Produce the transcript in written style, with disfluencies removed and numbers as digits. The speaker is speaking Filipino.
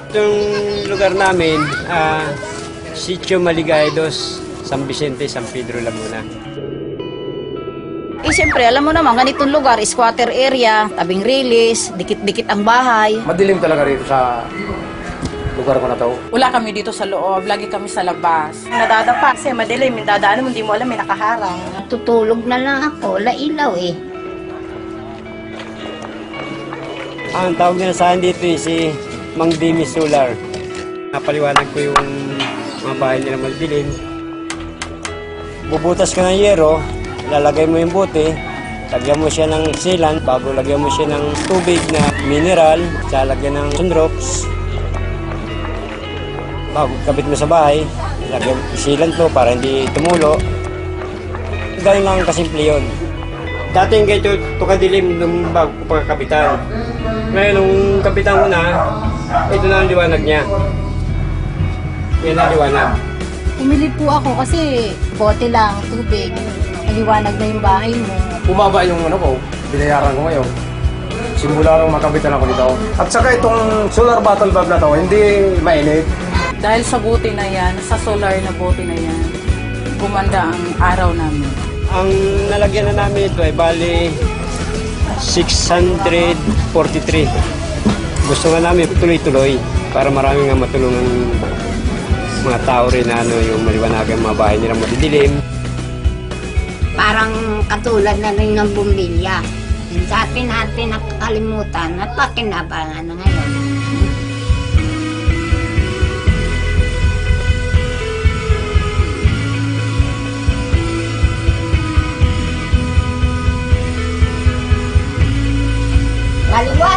Itong lugar namin, Sitio Maligay Dos, San Vicente, San Pedro, Lamuna. Siyempre, alam mo naman, ganitong lugar, squatter area, tabing release, dikit-dikit ang bahay. Madilim talaga rito sa lugar ko na to. Wala kami dito sa loob, lagi kami sa labas. Nadadapa kasi madilim, yung dadaan mo, hindi mo alam, may nakaharang. Tutulog na lang ako, wala ilaw eh. Ang tawag nila sa akin dito si Mang Dimi Solar. Napaliwanag ko yung mga bahay nila madilim. Bubutas ka ng yero, lalagay mo yung bote, lagyan mo siya ng sealant, bago lagyan mo siya ng tubig na mineral, lalagyan ng sunrops. Bago kabit mo sa bahay, lagyan sealant mo para hindi tumulo. Ganyan lang kasimple yun. Dati yung ganito, ito kadilim nung bago ko pagkakapitan. Ngayon, nung kapitan ko na, ito na ang liwanag niya. Yan ang liwanag. Umili po ako kasi bote lang, tubig. Maliwanag na yung bahay mo. Bumaba yung ano ko, binayaran ko ngayon. Simula nung makabitan ako dito. At saka itong solar bottle valve na to, hindi mainit. Dahil sa buti na yan, sa solar na buti na yan, gumanda ang araw namin. Ang nalagyan na namin ito ay bali 643. Gusto nga namin tuloy-tuloy para marami nga matulungan mga tao rin na yung maliwanagan mga bahay nila madidilim. Parang katulad na rin ng bumbilya. Sa atin natin nakakalimutan at pakinabangan na ngayon. Kaliwa!